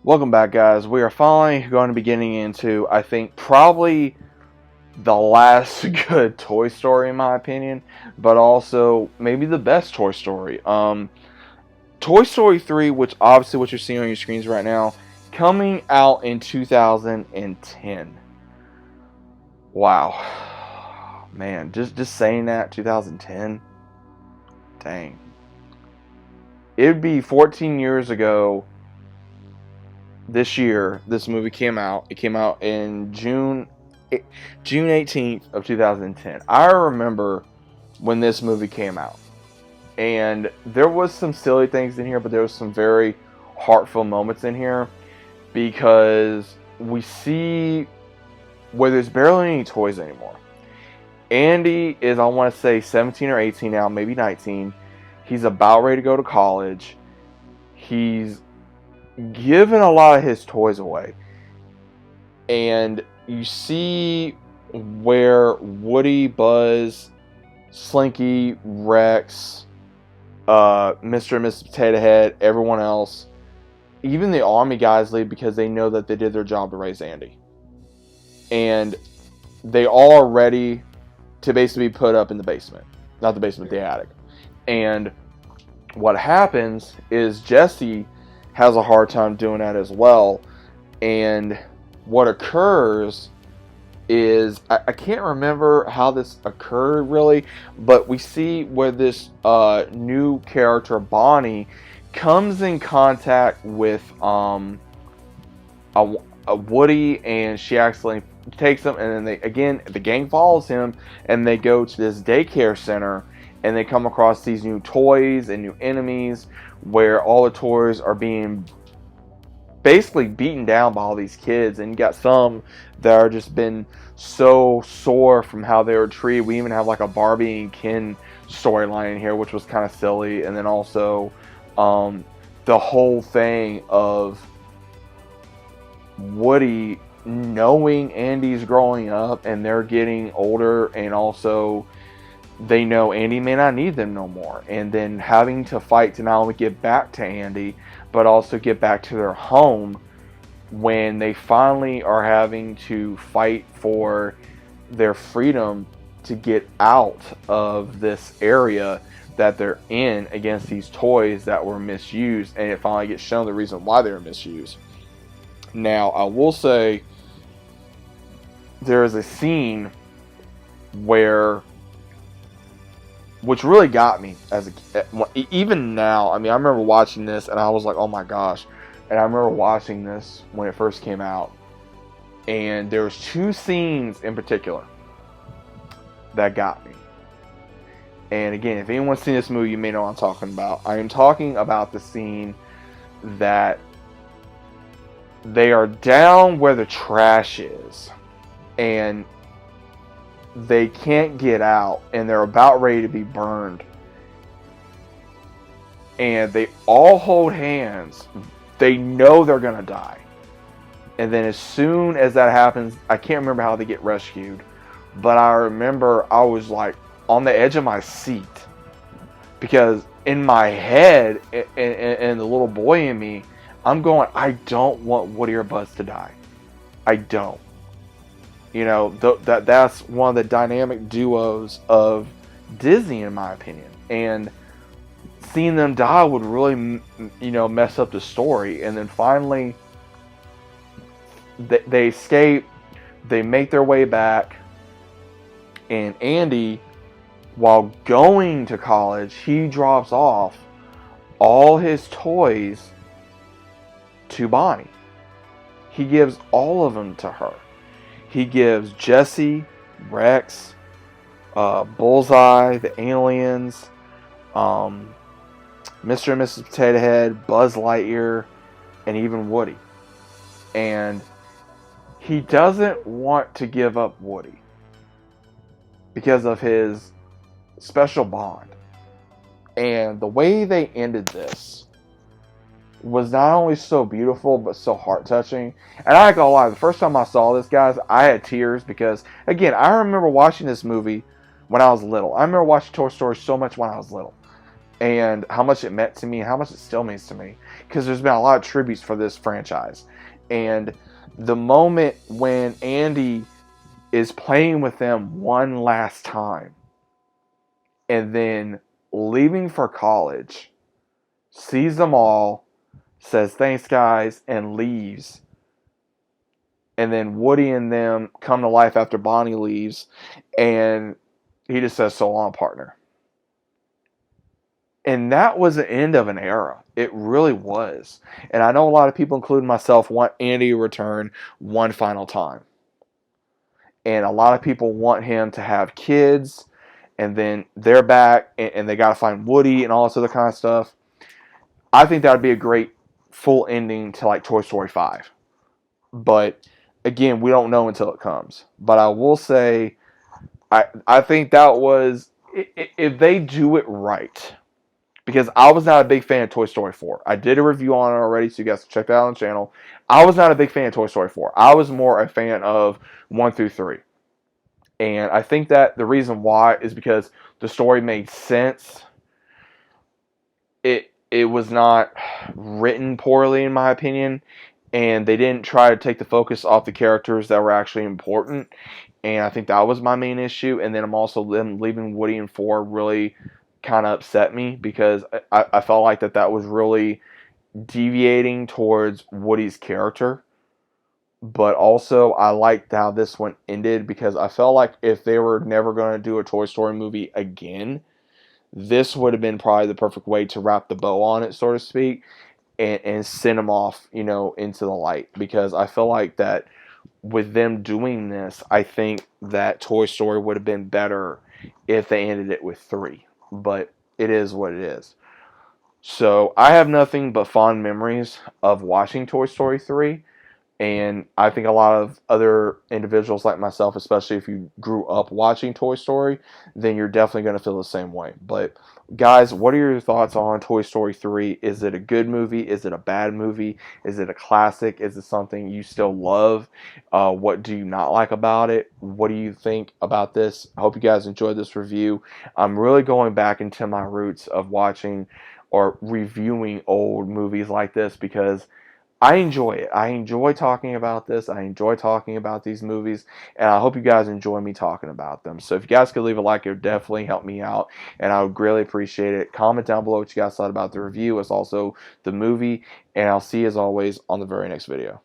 Welcome back, guys. We are finally going to be getting into, I think, probably the last good Toy Story, in my opinion, but also maybe the best Toy Story. Toy Story 3, which obviously what you're seeing on your screens right now, coming out in 2010. Wow. Man, just saying that, 2010, dang. It'd be 14 years ago this year this movie came out. It came out in June 18th of 2010. I remember when this movie came out. And there was some silly things in here, but there was some very heartfelt moments in here because we see where there's barely any toys anymore. Andy is, I want to say, 17 or 18 now, maybe 19. He's about ready to go to college. He's given a lot of his toys away. And you see where Woody, Buzz, Slinky, Rex, Mr. and Mrs. Potato Head, everyone else, even the army guys leave because they know that they did their job to raise Andy. And they all are ready to basically be put up in the basement. Not the basement, the attic. And what happens is Jesse has a hard time doing that as well. And what occurs is, I can't remember how this occurred really, but we see where this new character, Bonnie, comes in contact with a Woody, and she accidentally takes him, and then the gang follows him, and they go to this daycare center, and they come across these new toys and new enemies, where all the toys are being basically beaten down by all these kids, and you got some that are just been so sore from how they were treated. We even have like a Barbie and Ken storyline in here, which was kind of silly. And then also the whole thing of Woody knowing Andy's growing up and they're getting older, and also they know Andy may not need them no more, and then having to fight to not only get back to Andy but also get back to their home when they finally are having to fight for their freedom to get out of this area that they're in against these toys that were misused, and it finally gets shown the reason why they were misused. Now, I will say there is a scene where, which really got me even now. I mean, I remember watching this and I was like, oh my gosh. And I remember watching this when it first came out, and there was two scenes in particular that got me. And again, if anyone's seen this movie, you may know what I'm talking about. I am talking about the scene that they are down where the trash is, and they can't get out, and they're about ready to be burned. And they all hold hands. They know they're going to die. And then as soon as that happens, I can't remember how they get rescued, but I remember I was like on the edge of my seat, because in my head, and the little boy in me, I'm going, I don't want Woody or Buzz to die. I don't. You know, that's one of the dynamic duos of Disney, in my opinion. And seeing them die would really, mess up the story. And then finally, they escape. They make their way back. And Andy, while going to college, he drops off all his toys to Bonnie. He gives all of them to her. He gives Jesse, Rex, Bullseye, the aliens, Mr. and Mrs. Potato Head, Buzz Lightyear, and even Woody. And he doesn't want to give up Woody because of his special bond. And the way they ended this was not only so beautiful, but so heart-touching. And I ain't gonna lie, the first time I saw this, guys, I had tears, because, again, I remember watching this movie when I was little. I remember watching Toy Story so much when I was little. and how much it meant to me, how much it still means to me, because there's been a lot of tributes for this franchise. And the moment when Andy is playing with them one last time and then leaving for college, sees them all, says thanks guys, and leaves. And then Woody and them come to life after Bonnie leaves, and he just says so long, partner. And that was the end of an era. It really was. And I know a lot of people, including myself, want Andy to return one final time. And a lot of people want him to have kids, and then they're back, and they got to find Woody and all this other kind of stuff. I think that would be a great full ending to like Toy Story 5. But again, we don't know until it comes. But I will say, I think that was, if they do it right, because I was not a big fan of Toy Story 4. I did a review on it already, so you guys can check that out on the channel. I was not a big fan of Toy Story 4. I was more a fan of 1 through 3. And I think that the reason why is because the story made sense. It was not written poorly, in my opinion, and they didn't try to take the focus off the characters that were actually important. And I think that was my main issue. And then I'm also them leaving Woody in 4 really kind of upset me, because I felt like that was really deviating towards Woody's character. But also, I liked how this one ended, because I felt like if they were never going to do a Toy Story movie again, this would have been probably the perfect way to wrap the bow on it, so to speak, and send them off, into the light. Because I feel like that with them doing this, I think that Toy Story would have been better if they ended it with 3. But it is what it is. So I have nothing but fond memories of watching Toy Story 3. And I think a lot of other individuals like myself, especially if you grew up watching Toy Story, then you're definitely going to feel the same way. But guys, what are your thoughts on Toy Story 3? Is it a good movie? Is it a bad movie? Is it a classic? Is it something you still love? What do you not like about it? What do you think about this? I hope you guys enjoyed this review. I'm really going back into my roots of watching or reviewing old movies like this, because I enjoy it. I enjoy talking about this. I enjoy talking about these movies, and I hope you guys enjoy me talking about them. So if you guys could leave a like, it would definitely help me out, and I would greatly appreciate it. Comment down below what you guys thought about the review, as also the movie, and I'll see you as always on the very next video.